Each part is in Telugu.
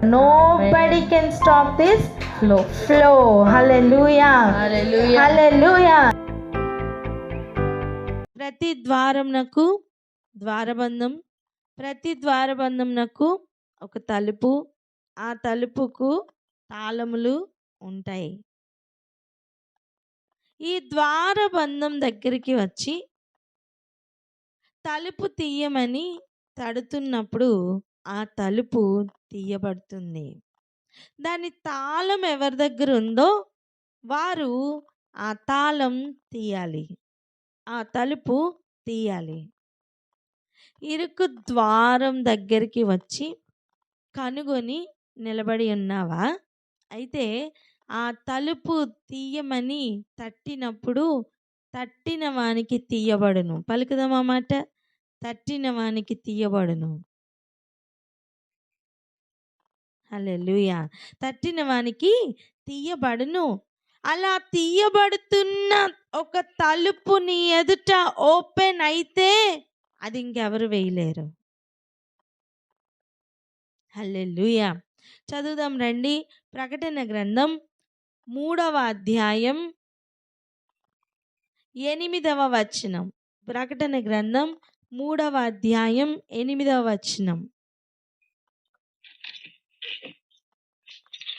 Nobody can stop this flow. Hallelujah. Hallelujah. Hallelujah. ప్రతి ద్వారమునకు ద్వారబంధం, ప్రతి ద్వారబంధంనకు ఒక తలుపు, ఆ తలుపుకు తాళములు ఉంటాయి. ఈ ద్వారబంధం దగ్గరికి వచ్చి తలుపు తీయమని తడుతున్నప్పుడు ఆ తలుపు తీయబడుతుంది. దాని తాళం ఎవరి దగ్గర ఉందో వారు ఆ తాళం తీయాలి, ఆ తలుపు తీయాలి. ఇరుకు ద్వారం దగ్గరికి వచ్చి కనుగొని నిలబడి ఉన్నావా? అయితే ఆ తలుపు తీయమని తట్టినప్పుడు తట్టిన వానికి తీయబడును. పలుకుదామా మాట? తట్టిన వానికి తీయబడును. హల్లెలూయా. తట్టిన వానికి తీయబడును. అలా తీయబడుతున్న ఒక తలుపు నీ ఎదుట ఓపెన్ అయితే అది ఇంకెవరు వేయలేరు. హల్లెలూయా. చదువుదాం రండి. ప్రకటన గ్రంథం 3వ అధ్యాయం 8వ వచనం. ప్రకటన గ్రంథం 3వ అధ్యాయం 8వ వచనం.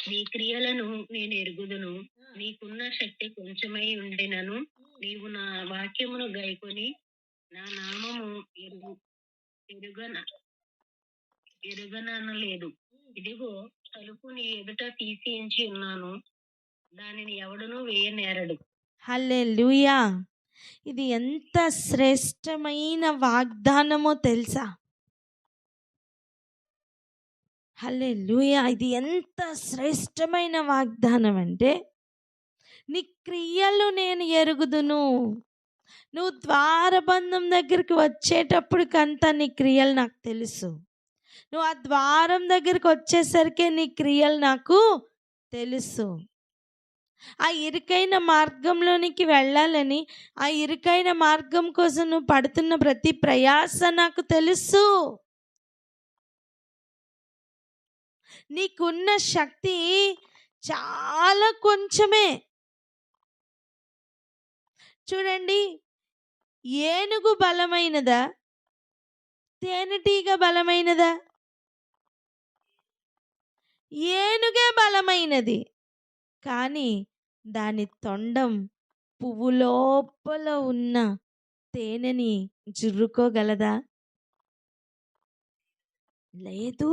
నీ క్రియలను నేను ఎరుగుదును, నీకున్న శక్తి కొంచెమై ఉండినను నీవు నా వాక్యమును గైకొని నా నామము ఎరుగనలేదు. ఇదిగో తలుపు నీ ఎదుట తీసియించి ఉన్నాను, దానిని ఎవడునూ వేయనేరడు. హల్లెలూయా. ఇది ఎంత శ్రేష్టమైన వాగ్దానమో తెలుసా? హల్లెలూయా. ఇది ఎంత శ్రేష్టమైన వాగ్దానం అంటే, నీ క్రియలు నేను ఎరుగుదును. నువ్వు ద్వారబంధం దగ్గరికి వచ్చేటప్పటికంతా నీ క్రియలు నాకు తెలుసు. నువ్వు ఆ ద్వారం దగ్గరికి వచ్చేసరికి నీ క్రియలు నాకు తెలుసు. ఆ ఇరుకైన మార్గంలోనికి వెళ్ళాలని, ఆ ఇరుకైన మార్గం కోసం నువ్వు పడుతున్న ప్రతి ప్రయాస నాకు తెలుసు. నీకున్న శక్తి చాలా కొంచెమే. చూడండి, ఏనుగు బలమైనదా, తేనెటీగ బలమైనదా? ఏనుగే బలమైనది. కానీ దాని తొండం పువ్వు లోపల ఉన్న తేనెని జుర్రుకోగలదా? లేదు.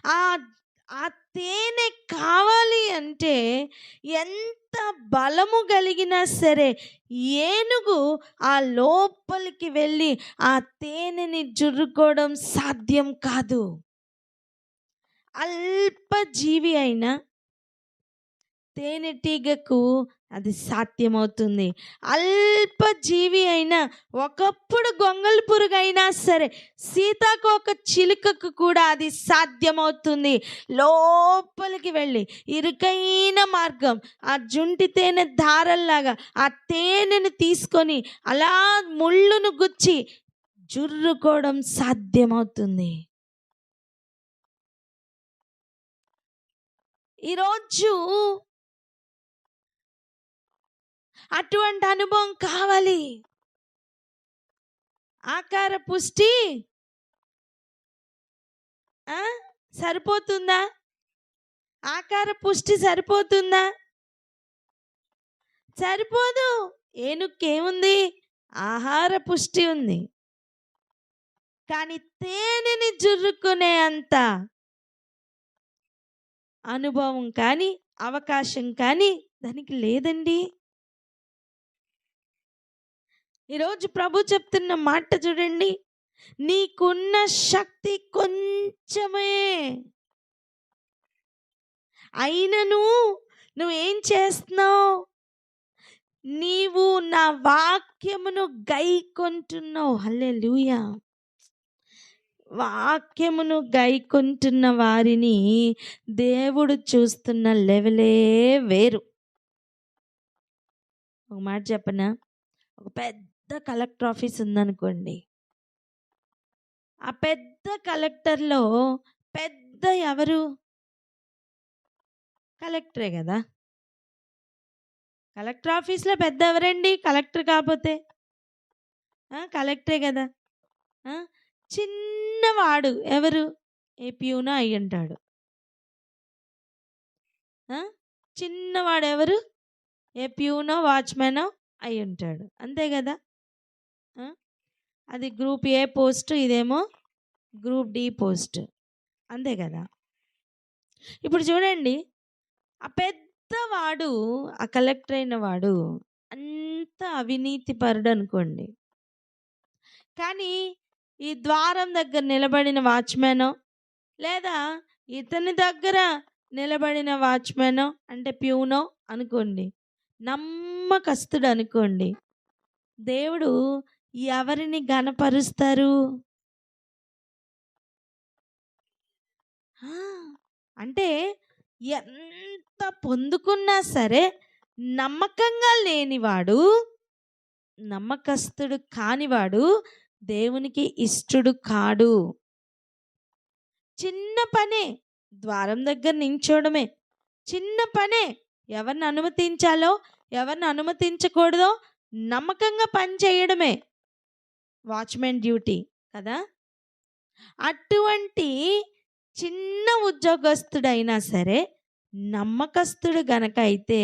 ఆ తేనె కావాలి అంటే ఎంత బలము కలిగినా సరే ఏనుగు ఆ లోపలికి వెళ్ళి ఆ తేనెని జుర్రుకోవడం సాధ్యం కాదు. అల్పజీవి అయినా తేనెటీగకు అది సాధ్యమవుతుంది. అల్పజీవి అయినా, ఒకప్పుడు గొంగళి పురుగైనా సరే సీతాకోక చిలుకకు కూడా అది సాధ్యమవుతుంది. లోపలికి వెళ్ళి ఇరుకైన మార్గం, ఆ జుంటి తేనె దారల్లాగా ఆ తేనెను తీసుకొని అలా ముళ్ళును గుచ్చి జుర్రుకోవడం సాధ్యమవుతుంది. ఈరోజు అటువంటి అనుభవం కావాలి. ఆకార పుష్టి సరిపోతుందా? ఆకార పుష్టి సరిపోతుందా? సరిపోదు. ఏనుకేముంది? ఆహార పుష్టి ఉంది. కానీ తేనెని జుర్రుకునే అంత అనుభవం కానీ అవకాశం కానీ దానికి లేదండి. ఈరోజు ప్రభు చెప్తున్న మాట చూడండి, నీకున్న శక్తి కొంచెమే అయినను నువ్వేం చేస్తున్నావు? నీవు నా వాక్యమును గైకొంటున్నావు. హల్లెలూయా. వాక్యమును గైకొంటున్న వారిని దేవుడు చూస్తున్న లెవెలే వేరు. ఒక మాట చెప్పనా? ఒక పెద్ద కలెక్టర్ ఆఫీస్ ఉందనుకోండి. ఆ పెద్ద కలెక్టర్లో పెద్ద ఎవరు? కలెక్టరే కదా. కలెక్టర్ ఆఫీస్లో పెద్ద ఎవరండి? కలెక్టర్ కాకపోతే కలెక్టరే కదా. చిన్నవాడు ఎవరు? ఏ ప్యూనో అయి ఉంటాడు. చిన్నవాడు ఎవరు? ఏ ప్యూనో వాచ్మెనో అయి ఉంటాడు. అంతే కదా. అది గ్రూప్ ఏ పోస్ట్, ఇదేమో గ్రూప్ డి పోస్ట్. అంతే కదా. ఇప్పుడు చూడండి, ఆ పెద్దవాడు, ఆ కలెక్టర్ అయిన వాడు అంత అవినీతి పరుడు అనుకోండి. కానీ ఈ ద్వారం దగ్గర నిలబడిన వాచ్మెనో, లేదా ఇతని దగ్గర నిలబడిన వాచ్మెనో అంటే ప్యూనో అనుకోండి, నమ్మకస్తుడు అనుకోండి, దేవుడు ఎవరిని ఘనపరుస్తారు? అంటే ఎంత పొందుకున్నా సరే నమ్మకంగా లేనివాడు, నమ్మకస్తుడు కానివాడు దేవునికి ఇష్టడు కాడు. చిన్న పనే, ద్వారం దగ్గర నించోడమే చిన్న పనే. ఎవరిని అనుమతించాలో ఎవరిని అనుమతించకూడదో నమ్మకంగా పని చేయడమే వాచ్మెన్ డ్యూటీ కదా. అటువంటి చిన్న ఉద్యోగస్తుడైనా సరే నమ్మకస్తుడు గనక అయితే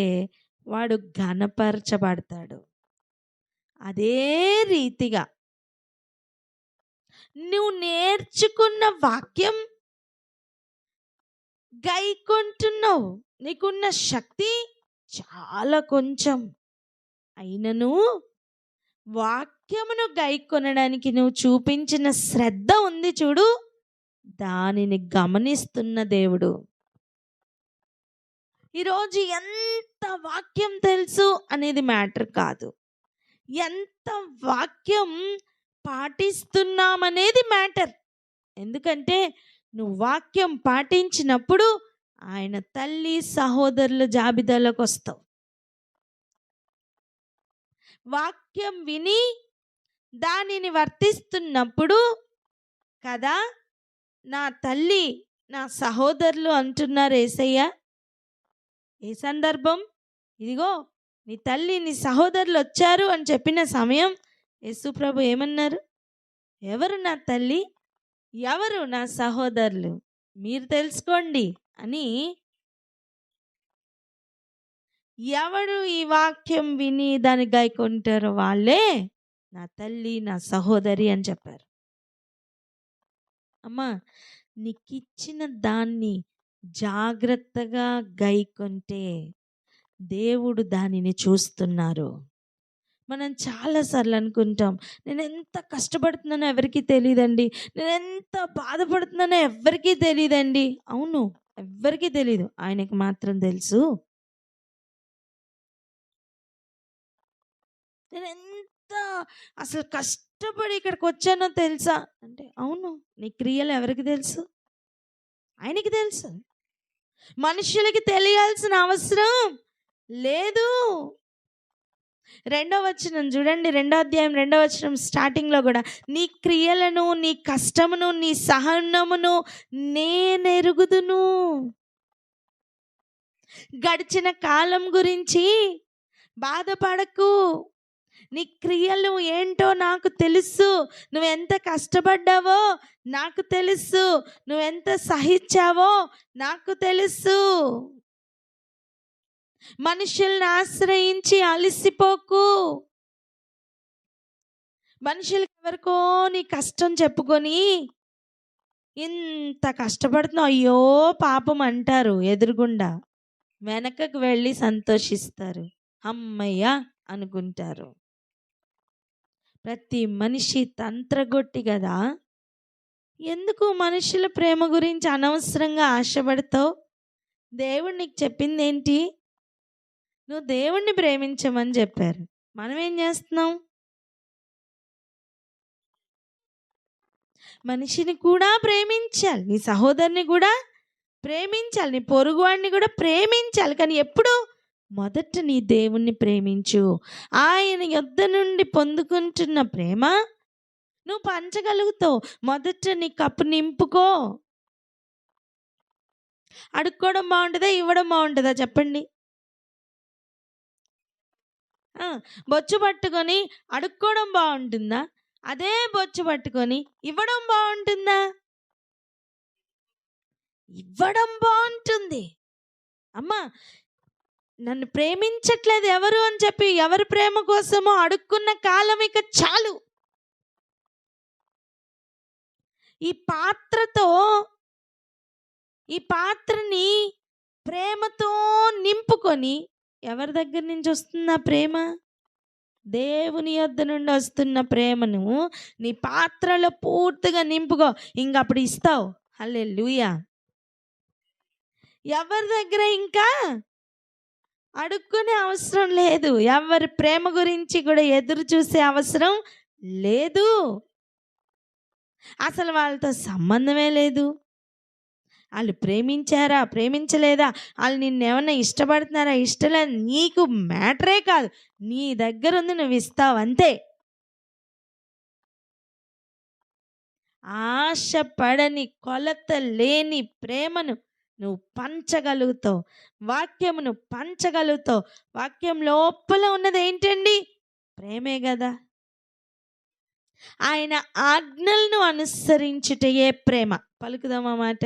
వాడు ఘనపరచబడతాడు. అదే రీతిగా నువ్వు నేర్చుకున్న వాక్యం గైకొంటున్నావు, నీకున్న శక్తి చాలా కొంచెం అయినను వాక్యమును గైకొనడానికి నువ్వు చూపించిన శ్రద్ధ ఉంది చూడు, దానిని గమనిస్తున్న దేవుడు. ఈరోజు ఎంత వాక్యం తెలుసు అనేది మ్యాటర్ కాదు, ఎంత వాక్యం పాటిస్తున్నామనేది మ్యాటర్. ఎందుకంటే నువ్వు వాక్యం పాటించినప్పుడు ఆయన తల్లి సహోదరుల జాబితాలోకి వస్తావు. వాక్యం విని దానిని వర్తిస్తున్నప్పుడు కదా నా తల్లి నా సహోదరులు అంటున్నారు యేసయ్య. ఏ సందర్భం? ఇదిగో నీ తల్లి నీ సహోదరులు వచ్చారు అని చెప్పిన సమయం యేసు ప్రభు ఏమన్నారు? ఎవరు నా తల్లి, ఎవరు నా సహోదరులు మీరు తెలుసుకోండి అని. ఎవరు ఈ వాక్యం విని దాన్ని గైకొంటారో వాళ్ళే నా తల్లి నా సహోదరి అని చెప్పారు. అమ్మా, నీకిచ్చిన దాన్ని జాగ్రత్తగా గైకొంటే దేవుడు దానిని చూస్తున్నారు. మనం చాలాసార్లు అనుకుంటాం, నేను ఎంత కష్టపడుతున్నానో ఎవరికీ తెలియదండి, నేను ఎంత బాధపడుతున్నానో ఎవరికీ తెలియదండి. అవును, ఎవ్వరికీ తెలీదు, ఆయనకి మాత్రం తెలుసు. నేను ఎంత అసలు కష్టపడి ఇక్కడికి వచ్చానో తెలుసా అంటే, అవును, నీ క్రియలు ఎవరికి తెలుసు? ఆయనకి తెలుసు. మనుషులకి తెలియాల్సిన అవసరం లేదు. 2వ వచనం చూడండి, 2వ అధ్యాయం 2వ వచనం స్టార్టింగ్లో కూడా, నీ క్రియలను నీ కష్టమును నీ సహనమును నేనెరుగుదును. గడిచిన కాలం గురించి బాధపడకు, నీ క్రియలు ఏంటో నాకు తెలుసు, నువ్వెంత కష్టపడ్డావో నాకు తెలుసు, నువ్వెంత సహించావో నాకు తెలుసు. మనుషుల్ని ఆశ్రయించి అలసిపోకు. మనుషులకి ఎవరికో నీ కష్టం చెప్పుకొని ఇంత కష్టపడుతున్నావు అయ్యో పాపం అంటారు, ఎదురుగుండా వెనకకు వెళ్ళి సంతోషిస్తారు, అమ్మయ్య అనుకుంటారు. ప్రతి మనిషి తంత్రగొట్టి కదా. ఎందుకు మనుషుల ప్రేమ గురించి అనవసరంగా ఆశపడతావు? దేవుడు నీకు చెప్పింది ఏంటి? నువ్వు దేవుణ్ణి ప్రేమించమని చెప్పారు. మనం ఏం చేస్తున్నాం? మనిషిని కూడా ప్రేమించాలి, నీ సహోదరుని కూడా ప్రేమించాలి, నీ పొరుగువాడిని కూడా ప్రేమించాలి. కానీ ఎప్పుడు? మొదట నీ దేవుణ్ణి ప్రేమించు. ఆయన యొద్ద నుండి పొందుకుంటున్న ప్రేమ నువ్వు పంచగలుగుతావు. మొదట నీ కప్పు నింపుకో. అడుక్కోవడం బాగుంటుందా, ఇవ్వడం బాగుంటుందా చెప్పండి? బొచ్చు పట్టుకొని అడుక్కోవడం బాగుంటుందా, అదే బొచ్చు పట్టుకొని ఇవ్వడం బాగుంటుందా? ఇవ్వడం బాగుంటుంది. అమ్మా, నన్ను ప్రేమించట్లేదు ఎవరు అని చెప్పి ఎవరి ప్రేమ కోసమో అడుక్కున్న కాలం ఇక చాలు. ఈ పాత్రని ప్రేమతో నింపుకొని, ఎవరి దగ్గర నుంచి వస్తున్న ప్రేమ? దేవుని యొద్ద నుండి వస్తున్న ప్రేమను నీ పాత్రలో పూర్తిగా నింపుకో. ఇంకప్పుడు ఇస్తావు. హల్లెలూయా. ఎవరి దగ్గర ఇంకా అడుక్కునే అవసరం లేదు. ఎవరి ప్రేమ గురించి కూడా ఎదురు చూసే అవసరం లేదు. అసలు వాళ్ళతో సంబంధమే లేదు. వాళ్ళు ప్రేమించారా, ప్రేమించలేదా, వాళ్ళు నిన్నేమన్నా ఇష్టపడుతున్నారా, ఇష్టలేదు, నీకు మ్యాటరే కాదు. నీ దగ్గర ఉంది, నువ్వు ఇస్తావు అంతే. ఆశపడని, కొలత లేని ప్రేమను నువ్వు పంచగలుగుతావు. వాక్యమును పంచగలుగుతావు. వాక్యం లోపల ఉన్నది ఏంటండి? ప్రేమే కదా. ఆయన ఆజ్ఞలను అనుసరించుటయే ప్రేమ. పలుకుదామా మాట?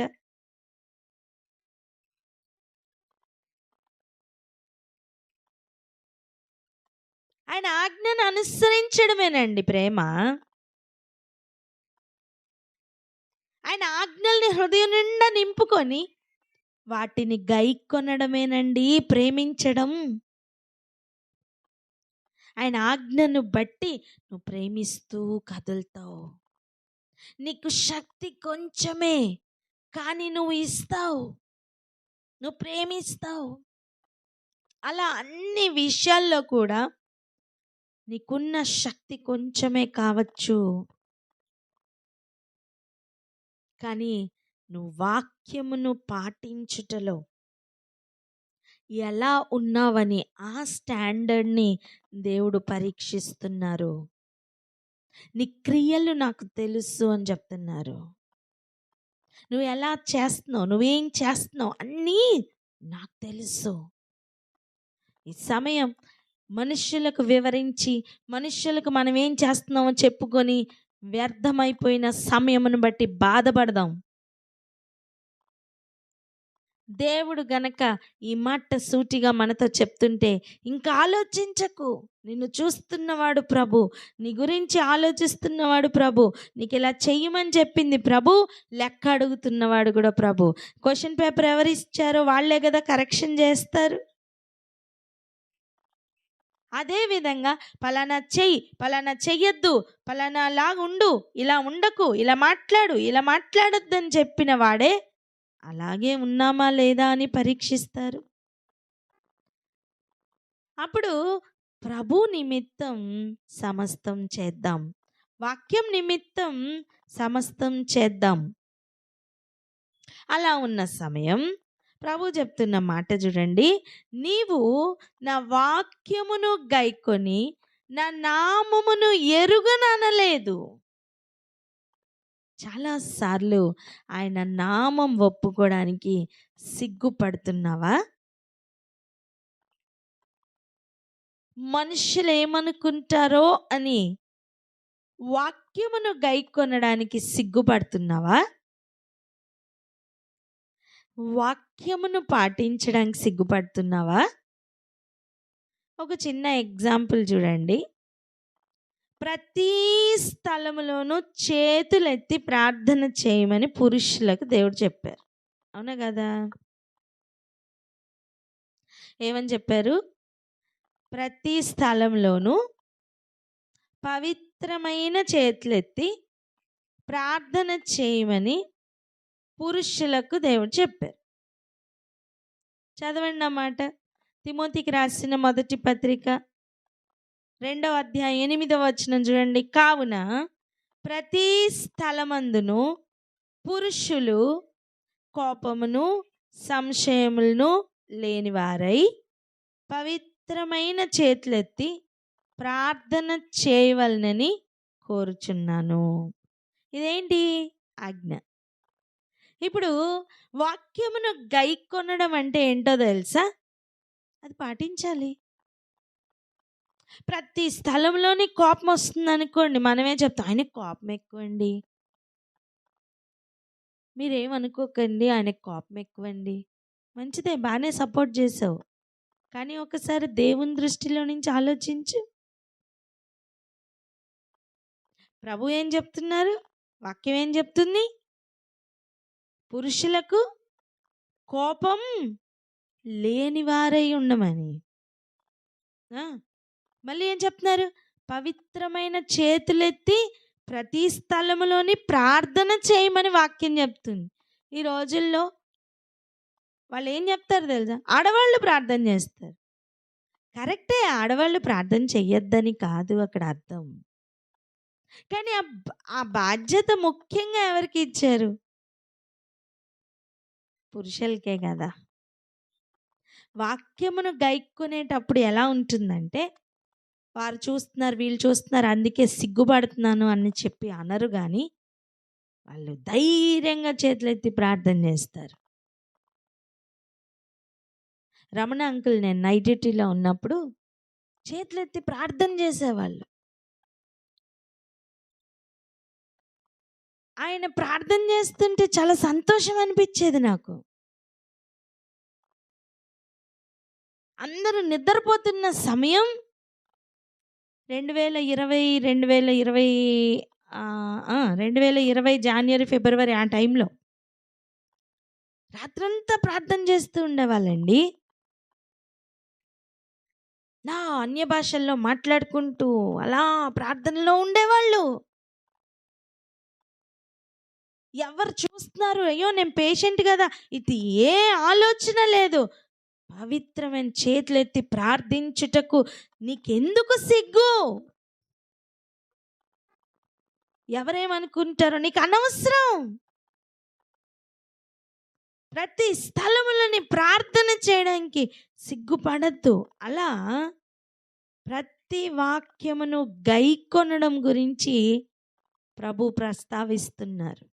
ఆయన ఆజ్ఞను అనుసరించడమేనండి ప్రేమ. ఆయన ఆజ్ఞల్ని హృదయం నిండా నింపుకొని వాటిని గైకొనడమేనండి ప్రేమించడం. ఆయన ఆజ్ఞను బట్టి నువ్వు ప్రేమిస్తూ కదులుతావు. నీకు శక్తి కొంచెమే, కానీ నువ్వు ఇస్తావు, నువ్వు ప్రేమిస్తావు. అలా అన్ని విషయాల్లో కూడా నీకున్న శక్తి కొంచెమే కావచ్చు, కానీ నువ్వు వాక్యమును పాటించుటలో ఎలా ఉన్నావని ఆ స్టాండర్డ్ని దేవుడు పరీక్షిస్తున్నారు. నీ క్రియలు నాకు తెలుసు అని చెప్తున్నారు. నువ్వు ఎలా చేస్తున్నావు, నువ్వేం చేస్తున్నావు అన్నీ నాకు తెలుసు. ఈ సమయం మనుషులకు వివరించి, మనుషులకు మనం ఏం చేస్తున్నామో చెప్పుకొని వ్యర్థమైపోయిన సమయమును బట్టి బాధపడదాం. దేవుడు గనక ఈ మాట సూటిగా మనతో చెప్తుంటే ఇంకా ఆలోచించకు. నిన్ను చూస్తున్నవాడు ప్రభు, నీ గురించి ఆలోచిస్తున్నవాడు ప్రభు, నీకు ఇలా చెయ్యమని చెప్పింది ప్రభు, లెక్క అడుగుతున్నవాడు కూడా ప్రభు. క్వశ్చన్ పేపర్ ఎవరు ఇచ్చారో వాళ్ళే కదా కరెక్షన్ చేస్తారు. అదేవిధంగా పలానా చెయ్యి, పలానా చెయ్యొద్దు, పలానా లాగా ఉండు, ఇలా ఉండకు, ఇలా మాట్లాడు, ఇలా మాట్లాడొద్దని చెప్పిన వాడే అలాగే ఉన్నామా లేదా అని పరీక్షిస్తారు. అప్పుడు ప్రభు నిమిత్తం సమస్తం చేద్దాం, వాక్యం నిమిత్తం సమస్తం చేద్దాం. అలా ఉన్న సమయం ప్రభు చెప్తున్న మాట చూడండి. నీవు నా వాక్యమును గైకొని నా నామమును ఎరుగననలేదు. చాలాసార్లు ఆయన నామం ఒప్పుకోవడానికి సిగ్గుపడుతున్నావా? మనుషులు ఏమనుకుంటారో అని వాక్యమును గైకొనడానికి సిగ్గుపడుతున్నావా? వాక్యమును పాటించడానికి సిగ్గుపడుతున్నావా? ఒక చిన్న ఎగ్జాంపుల్ చూడండి. ప్రతి స్థలములోనూ చేతులెత్తి ప్రార్థన చేయమని పురుషులకు దేవుడు చెప్పారు. అవునా కదా? ఏమని చెప్పారు? ప్రతి స్థలంలోనూ పవిత్రమైన చేతులెత్తి ప్రార్థన చేయమని పురుషులకు దేవుడు చెప్పారు. చదవండి అన్నమాట. తిమోతికి రాసిన మొదటి పత్రిక 2వ అధ్యాయం 8వ వచనం చూడండి. కావున ప్రతి స్థలమందును పురుషులు కోపమును సంశయములను లేనివారై పవిత్రమైన చేతులెత్తి ప్రార్థన చేయవలనని కోరుచున్నాను. ఇదేంటి? ఆజ్ఞ. ఇప్పుడు వాక్యమును గైకొనడం అంటే ఏంటో తెలుసా? అది పాటించాలి. ప్రతి స్థలంలోని కోపం వస్తుంది అనుకోండి, మనమే చెప్తాం ఆయనకి కోపం ఎక్కువండి. మీరేమనుకోకండి, ఆయనకి కోపం ఎక్కువండి. మంచిదే, బాగానే సపోర్ట్ చేసావు. కానీ ఒకసారి దేవుని దృష్టిలో నుంచి ఆలోచించు. ప్రభు ఏం చెప్తున్నారు? వాక్యం ఏం చెప్తుంది? పురుషులకు కోపం లేనివారై ఉండమని. మళ్ళీ ఏం చెప్తున్నారు? పవిత్రమైన చేతులెత్తి ప్రతి స్థలములోని ప్రార్థన చేయమని వాక్యం చెప్తుంది. ఈ రోజుల్లో వాళ్ళు ఏం చెప్తారు తెలుసా? ఆడవాళ్ళు ప్రార్థన చేస్తారు. కరెక్టే, ఆడవాళ్ళు ప్రార్థన చెయ్యొద్దని కాదు అక్కడ అర్థం. కానీ ఆ బాధ్యత ముఖ్యంగా ఎవరికి ఇచ్చారు? పురుషులకే కదా. వాక్యమును గైక్కునేటప్పుడు ఎలా ఉంటుందంటే, వారు చూస్తున్నారు, వీళ్ళు చూస్తున్నారు, అందుకే సిగ్గుపడుతున్నాను అని చెప్పి అనరు. కానీ వాళ్ళు ధైర్యంగా చేతులెత్తి ప్రార్థన చేస్తారు. రమణ అంకుల్ నేను నైట్ డ్యూటీలో ఉన్నప్పుడు చేతులెత్తి ప్రార్థన చేసేవాళ్ళు. ఆయన ప్రార్థన చేస్తుంటే చాలా సంతోషం అనిపించేది నాకు. అందరూ నిద్రపోతున్న సమయం 2020 జనవరి ఫిబ్రవరి ఆ టైంలో రాత్రంతా ప్రార్థన చేస్తూ ఉండేవాళ్ళండి. నా అన్య భాషల్లో మాట్లాడుకుంటూ అలా ప్రార్థనలో ఉండేవాళ్ళు. ఎవరు చూస్తున్నారు, అయ్యో నేను పేషెంట్ కదా, ఇది ఏ ఆలోచన లేదు. పవిత్రమైన చేతులెత్తి ప్రార్థించుటకు నీకెందుకు సిగ్గు? ఎవరేమనుకుంటారో నీకు అనవసరం. ప్రతి స్థలములని ప్రార్థన చేయడానికి సిగ్గుపడద్దు. అలా ప్రతి వాక్యమును గైకొనడం గురించి ప్రభు ప్రస్తావిస్తున్నారు.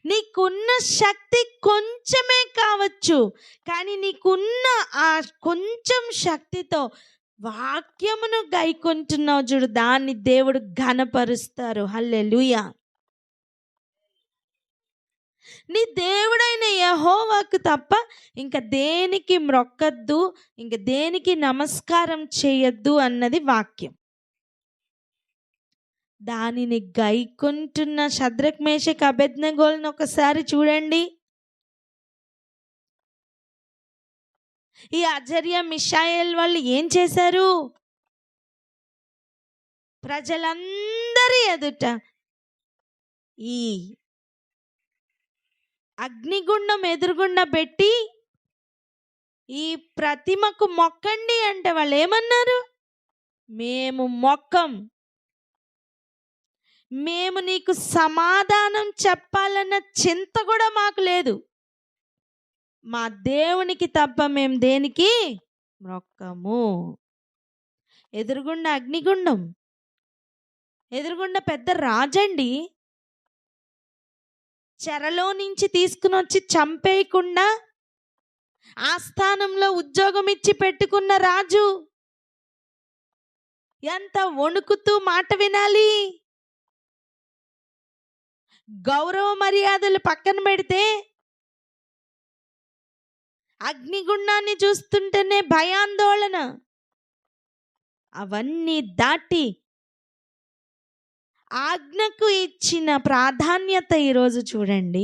నీకున్న శక్తి కొంచెమే కావచ్చు, కానీ నీకున్న ఆ కొంచెం శక్తితో వాక్యమును గైకొంటున్నావు చూడు, దాన్ని దేవుడు ఘనపరుస్తారు. హల్లెలూయా. నీ దేవుడైన యెహోవాకు తప్ప ఇంకా దేనికి మ్రొక్కద్దు, ఇంకా దేనికి నమస్కారం చేయొద్దు అన్నది వాక్యం. దానిని గైకొంటున్న షద్రక్ మేషక్ అబేద్నెగోలను ఒకసారి చూడండి. ఈ అజర్యా మిషాయేల్ వాళ్ళు ఏం చేశారు? ప్రజలందరి ఎదుట ఈ అగ్నిగుండం ఎదురుగుండా పెట్టి ఈ ప్రతిమకు మొక్కండి అంటే వాళ్ళు ఏమన్నారు? మేము మొక్కం, మేము నీకు సమాధానం చెప్పాలన్న చింత కూడా మాకు లేదు, మా దేవునికి తప్ప మేము దేనికి మొక్కము. ఎదురుగుండా అగ్నిగుండం, ఎదురుగుండా పెద్ద రాజండి, చెరలో నుంచి తీసుకుని వచ్చి చంపేయకుండా ఆస్థానంలో ఉద్యోగం ఇచ్చి పెట్టుకున్న రాజు ఎంత వణుకుతూ మాట వినాలి? గౌరవ మర్యాదలు పక్కన పెడితే అగ్నిగుండాన్ని చూస్తుంటేనే భయాందోళన. అవన్నీ దాటి ఆజ్ఞకు ఇచ్చిన ప్రాధాన్యత ఈరోజు చూడండి.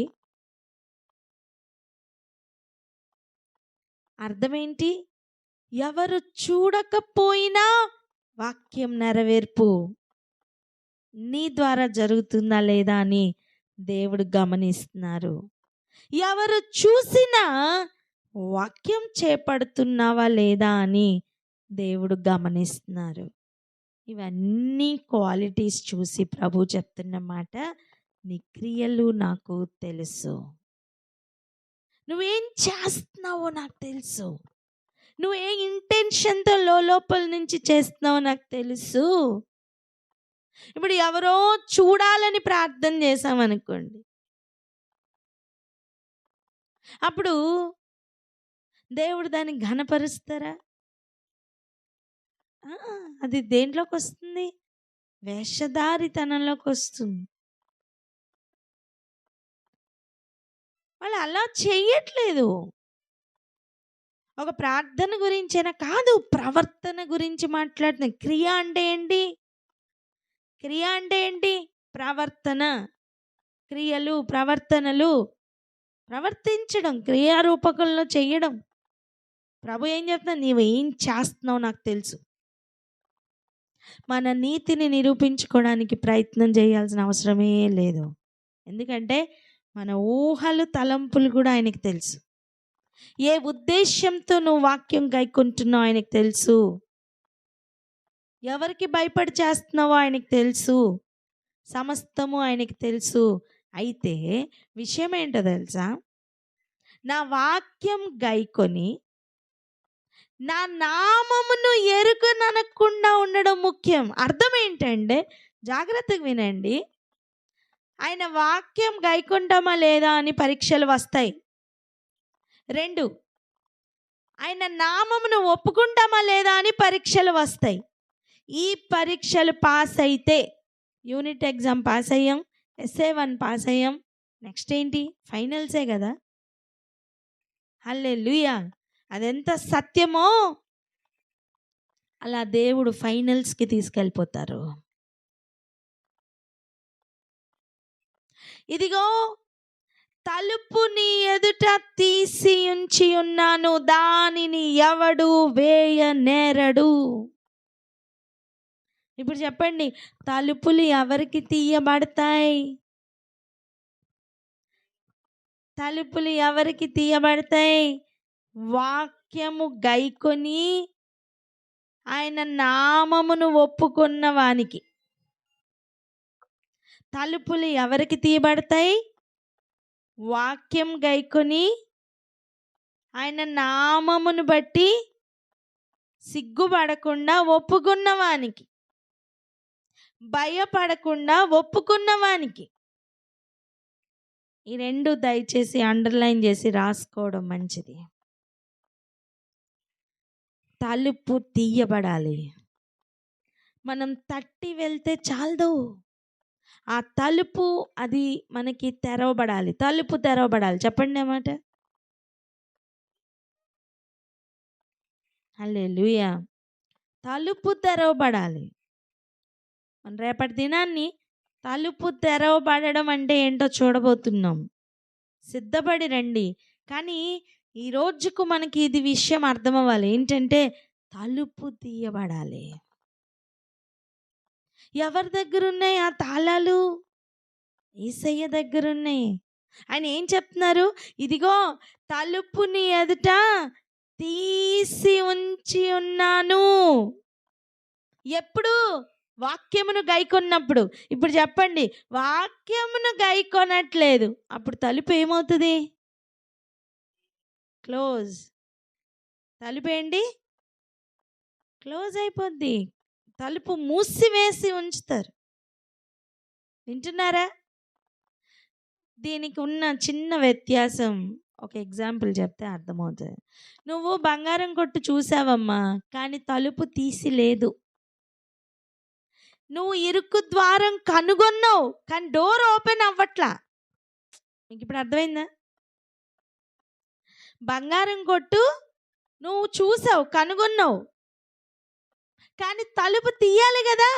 అర్థమేంటి? ఎవరు చూడకపోయినా వాక్యం నెరవేర్పు నీ ద్వారా జరుగుతుందా లేదా అని దేవుడు గమనిస్తున్నారు. ఎవరు చూసినా వాక్యం చేపడుతున్నావా లేదా అని దేవుడు గమనిస్తున్నారు. ఇవన్నీ క్వాలిటీస్ చూసి ప్రభు చెప్తున్న మాట, నీ క్రియలు నాకు తెలుసు, నువ్వేం చేస్తున్నావో నాకు తెలుసు, నువ్వు ఏ ఇంటెన్షన్తో లోపల నుంచి చేస్తున్నావో నాకు తెలుసు. ఇప్పుడు ఎవరో చూడాలని ప్రార్థన చేసామనుకోండి, అప్పుడు దేవుడు దాన్ని ఘనపరుస్తారా? ఆ, అది దేంట్లోకి వస్తుంది? వేషధారితనంలోకి వస్తుంది. వాళ్ళు అలా చెయ్యట్లేదు. ఒక ప్రార్థన గురించేనా కాదు, ప్రవర్తన గురించి మాట్లాడుతుంది. క్రియ అంటే ఏంటి? క్రియ అంటే ఏంటి? ప్రవర్తన, క్రియలు, ప్రవర్తనలు, ప్రవర్తించడం, క్రియారూపకంలో చెయ్యడం. ప్రభు ఏం చెప్తున్నా, నీవు ఏం చేస్తున్నావు నాకు తెలుసు. మన నీతిని నిరూపించుకోవడానికి ప్రయత్నం చేయాల్సిన అవసరమే లేదు. ఎందుకంటే మన ఊహలు, తలంపులు కూడా ఆయనకి తెలుసు. ఏ ఉద్దేశంతో నువ్వు వాక్యం గైకుంటున్నావు ఆయనకు తెలుసు. ఎవరికి భయపడి చేస్తున్నావో ఆయనకు తెలుసు. సమస్తము ఆయనకి తెలుసు. అయితే విషయం ఏంటో తెలుసా? నా వాక్యం గైకొని నా నామమును ఎరుగననకుండా ఉండడం ముఖ్యం. అర్థం ఏంటంటే, జాగ్రత్తగా వినండి, ఆయన వాక్యం గైకుంటామా లేదా అని పరీక్షలు వస్తాయి. 2, ఆయన నామమును ఒప్పుకుంటామా లేదా అని పరీక్షలు వస్తాయి. ఈ పరీక్షలు పాస్ అయితే యూనిట్ ఎగ్జామ్ పాస్ అయ్యాం, SA1 పాస్ అయ్యాం, నెక్స్ట్ ఏంటి? ఫైనల్సే కదా. హల్లెలూయా. అదెంత సత్యమో అలా దేవుడు ఫైనల్స్కి తీసుకెళ్ళిపోతారు. ఇదిగో తలుపు నీ ఎదుట తీసి ఉంచి ఉన్నాను, దానిని ఎవడు వేయనేరడు. ఇప్పుడు చెప్పండి, తలుపులు ఎవరికి తీయబడతాయి? తలుపులు ఎవరికి తీయబడతాయి? వాక్యము గైకొని ఆయన నామమును ఒప్పుకున్న వానికి. తలుపులు ఎవరికి తీయబడతాయి? వాక్యం గైకొని ఆయన నామమును బట్టి సిగ్గుపడకుండా ఒప్పుకున్నవానికి, భయపడకుండా ఒప్పుకున్నవానికి. ఈ 2 దయచేసి అండర్లైన్ చేసి రాసుకోవడం మంచిది. తలుపు తీయబడాలి. మనం తట్టి వెళ్తే చాలదు. ఆ తలుపు అది మనకి తెరవబడాలి. తలుపు తెరవబడాలి. చెప్పండి అన్నమాట. హల్లెలూయా. తలుపు తెరవబడాలి. మన రేపటి దినాన్ని తలుపు తెరవబడడం అంటే ఏంటో చూడబోతున్నాం. సిద్ధపడి రండి. కానీ ఈ రోజుకు మనకి ఇది విషయం అర్థం అవ్వాలి. ఏంటంటే తలుపు తీయబడాలి. ఎవరి దగ్గర ఉన్నాయి ఆ తాళాలు? యేసయ్య దగ్గర ఉన్నాయి. ఆయన ఏం చెప్తున్నారు? ఇదిగో తలుపుని ఎదుట తీసి ఉంచి ఉన్నాను. ఎప్పుడు? వాక్యమును గైకొన్నప్పుడు. ఇప్పుడు చెప్పండి, వాక్యమును గైకొనట్లేదు, అప్పుడు తలుపు ఏమవుతుంది? క్లోజ్. తలుపు ఏంటి? క్లోజ్ అయిపోద్ది. తలుపు మూసివేసి ఉంచుతారు. వింటున్నారా? దీనికి ఉన్న చిన్న వ్యత్యాసం ఒక ఎగ్జాంపుల్ చెప్తే అర్థమవుతుంది. నువ్వు బంగారం కొట్టు చూసావమ్మా, కానీ తలుపు తీసి లేదు. నువ్వు ఇరుకు ద్వారం కనుగొన్నావు, కానీ డోర్ ఓపెన్ అవ్వట్లా. మీకు ఇప్పుడు అర్థమైందా? బంగారం కొట్టు నువ్వు చూసావు, కనుగొన్నావు, కానీ తలుపు తీయాలి కదా.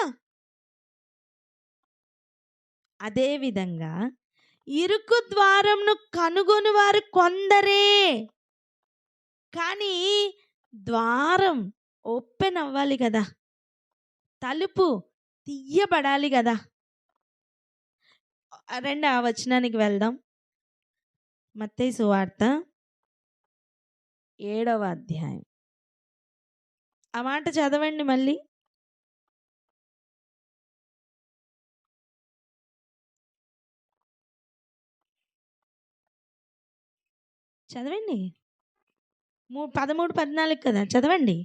అదేవిధంగా ఇరుకు ద్వారంను కనుగొని వారు కొందరే, కానీ ద్వారం ఓపెన్ అవ్వాలి కదా, తలుపు తీయబడాలి కదా. 2వ వచనానికి వెళ్దాం. మత్తయి సువార్త 7వ అధ్యాయం. ఆ మాట చదవండి మళ్ళీ. చదవండి. 13, 14 కదా, చదవండి.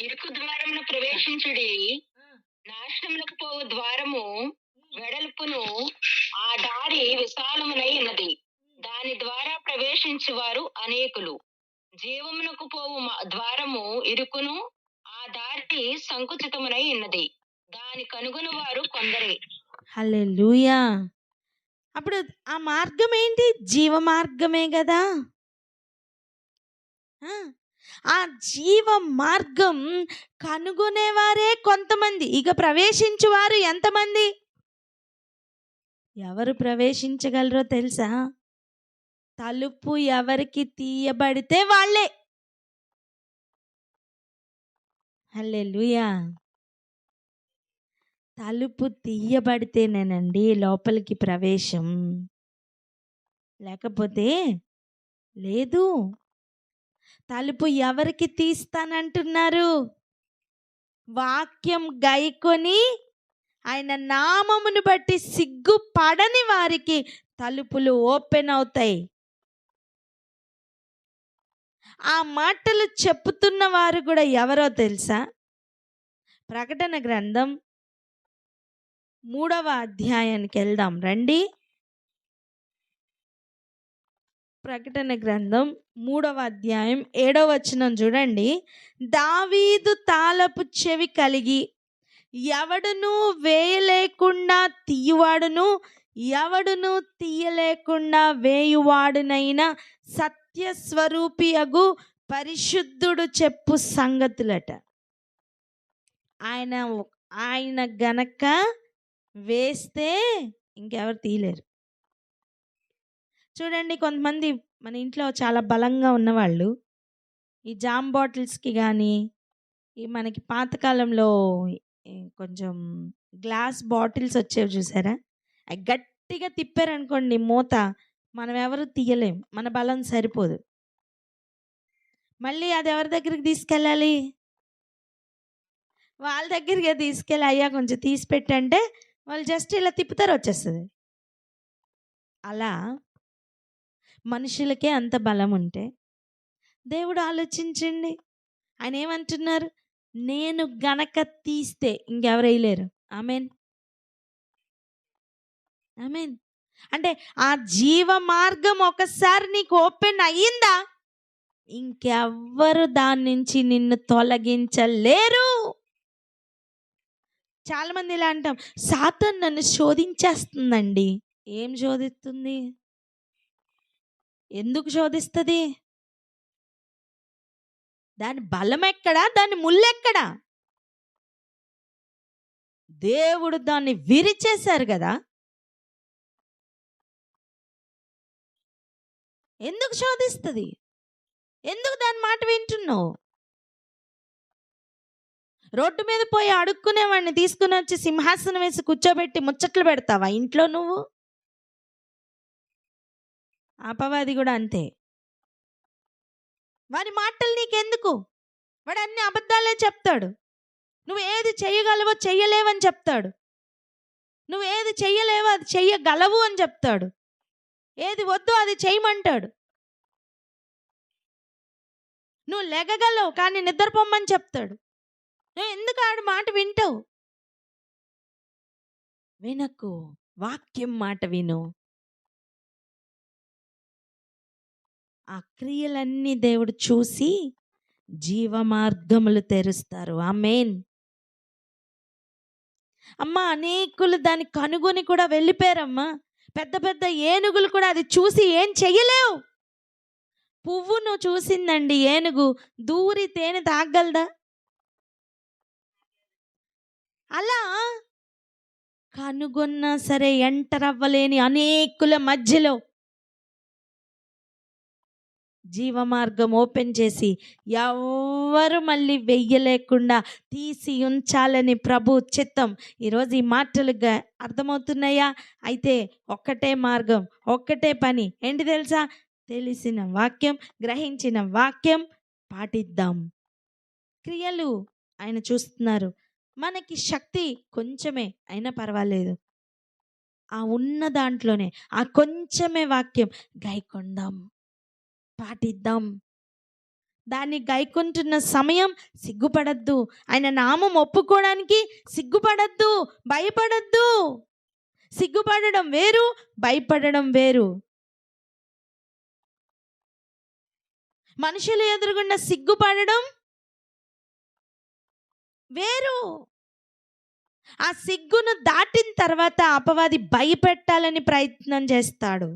ఇరుకు ద్వారమున ప్రవేశించుడి, నాశనములకు పోవు ద్వారము వెడల్పును, ఆ దారి విశాలమునై ఉన్నది. దాని ద్వారా ప్రవేశించువారు అనేకులు. జీవమునకు పోవు ద్వారము ఇరుకును, ఆ దారి సంకుచితమునై ఉన్నది. దాని కనుగొనువారు కొందరే. హల్లెలూయా. అప్పుడు ఆ మార్గం ఏంటి? జీవ మార్గమే కదా. ఆ, ఆ జీవ మార్గం కనుగొనేవారే కొంతమంది. ఇక ప్రవేశించువారు ఎంతమంది? ఎవరు ప్రవేశించగలరో తెలుసా? తలుపు ఎవరికి తీయబడితే వాళ్ళే. హల్లెలూయా. తలుపు తీయబడితేనేనండి లోపలికి ప్రవేశం, లేకపోతే లేదు. తలుపు ఎవరికి తీస్తానంటున్నారు? వాక్యం గైకొని ఆయన నామమును బట్టి సిగ్గుపడని వారికి తలుపులు ఓపెన్ అవుతాయి. ఆ మాటలు చెప్పుతున్న వారు కూడా ఎవరో తెలుసా? ప్రకటన గ్రంథం 3వ అధ్యాయానికి వెళ్దాం రండి. ప్రకటన గ్రంథం 3వ అధ్యాయం 7వ వచనం చూడండి. దావీదు తాళపు చెవి కలిగి ఎవడును వేయలేకుండా తీయువాడును, ఎవడును తీయలేకుండా వేయువాడునైనా సత్యస్వరూపియగు పరిశుద్ధుడు చెప్పు సంగతులట. ఆయన గనక వేస్తే ఇంకెవరు తీయలేరు. చూడండి, కొంతమంది మన ఇంట్లో చాలా బలంగా ఉన్నవాళ్ళు ఈ జామ్ బాటిల్స్కి కానీ, ఈ మనకి పాతకాలంలో కొంచెం గ్లాస్ బాటిల్స్ వచ్చేవి చూసారా, అవి గట్టిగా తిప్పారనుకోండి మూత, మనం ఎవరు తీయలేం, మన బలం సరిపోదు. మళ్ళీ అది ఎవరి దగ్గరికి తీసుకెళ్ళాలి? వాళ్ళ దగ్గరికి తీసుకెళ్ళి అయ్యా కొంచెం తీసి పెట్టంటే వాళ్ళు జస్ట్ ఇలా తిప్పుతారు, వచ్చేస్తుంది. అలా మనుషులకే అంత బలం ఉంటే దేవుడు ఆలోచించండి. ఆయన ఏమంటున్నారు? నేను గనక తీస్తే ఇంకెవరు వేయలేరు. Amen, amen. అంటే ఆ జీవ మార్గం ఒకసారి నీకు ఓపెన్ అయ్యిందా, ఇంకెవ్వరు దాని నుంచి నిన్ను తొలగించలేరు. చాలా మంది ఇలా అంటాం, సాతాను నన్ను శోధించేస్తుందండి. ఏం శోధిస్తుంది? ఎందుకు శోధిస్తుంది? దాని బలం ఎక్కడా? దాని ముళ్ళెక్కడా? దేవుడు దాన్ని విరిచేశారు కదా. ఎందుకు శోధిస్తుంది? ఎందుకు దాని మాట వింటున్నావు? రోడ్డు మీద పోయి అడుక్కునేవాడిని తీసుకుని వచ్చి సింహాసనం వేసి కూర్చోబెట్టి ముచ్చట్లు పెడతావా ఇంట్లో నువ్వు? అపవాది కూడా అంతే. వాడి మాటలు నీకెందుకు? వాడు అన్ని అబద్ధాలే చెప్తాడు. నువ్వు ఏది చెయ్యగలవో చెయ్యలేవని చెప్తాడు. నువ్వు ఏది చెయ్యలేవో అది చెయ్యగలవు అని చెప్తాడు. ఏది వద్దు అది చేయమంటాడు. నువ్వు లెగగలవు కానీ నిద్రపోమ్మని చెప్తాడు. నువ్వు ఎందుకు ఆడి మాట వింటావు? వినకు, వాక్యం మాట విను. ఆ క్రియలన్నీ దేవుడు చూసి జీవ మార్గములు తెరుస్తారు. ఆమేన్. అమ్మా, అనేకులు దాన్ని కనుగొని కూడా వెళ్ళిపోయారమ్మా. పెద్ద పెద్ద ఏనుగులు కూడా అది చూసి ఏం చెయ్యలేవు. పువ్వును చూసిందండి ఏనుగు, దూరి తేనె తాగలదా? అలా కనుగొన్నా సరే ఎంటర్ అవ్వలేని అనేకుల మధ్యలో జీవ మార్గం ఓపెన్ చేసి ఎవరు మళ్ళీ వెయ్యలేకుండా తీసి ఉంచాలని ప్రభు చిత్తం. ఈరోజు ఈ మాటలుగా అర్థమవుతున్నాయా? అయితే ఒక్కటే మార్గం, ఒక్కటే పని ఏంటి తెలుసా? తెలిసిన వాక్యం, గ్రహించిన వాక్యం పాటిద్దాం. క్రియలు ఆయన చూస్తున్నారు. మనకి శక్తి కొంచెమే అయినా పర్వాలేదు, ఆ ఉన్న దాంట్లోనే ఆ కొంచెమే వాక్యం గైకొందాం, పాటిద్దాం. దాన్ని గైకుంటున్న సమయం సిగ్గుపడద్దు. ఆయన నామం ఒప్పుకోవడానికి సిగ్గుపడద్దు, భయపడద్దు. సిగ్గుపడడం వేరు, భయపడడం వేరు. మనుషులు ఎదురుగుండా సిగ్గుపడడం వేరు. ఆ సిగ్గును దాటిన తర్వాత అపవాది భయపెట్టాలని ప్రయత్నం చేస్తాడు.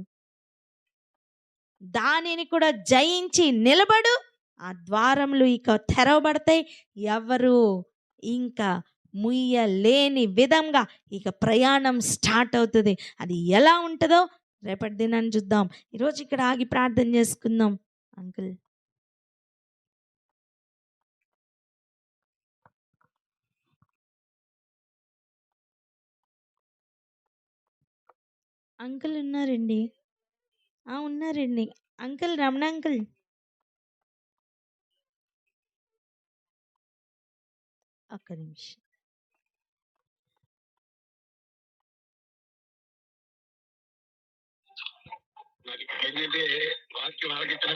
దానిని కూడా జయించి నిలబడు, ఆ ద్వారములు ఇక తెరవబడతాయి. ఎవరు ఇంకా ముయ్యలేని విధంగా ఇక ప్రయాణం స్టార్ట్ అవుతుంది. అది ఎలా ఉంటుందో రేపటి దినాన్ని చూద్దాం. ఈరోజు ఇక్కడ ఆగి ప్రార్థన చేసుకుందాం. అంకుల్ అంకుల్ ఉన్నారండి? ఉన్నారండి. Uncle, Ramana uncle. ఒక్క నిమిషం. మరి ఏంటంటే వాక్యం ఆలకించిన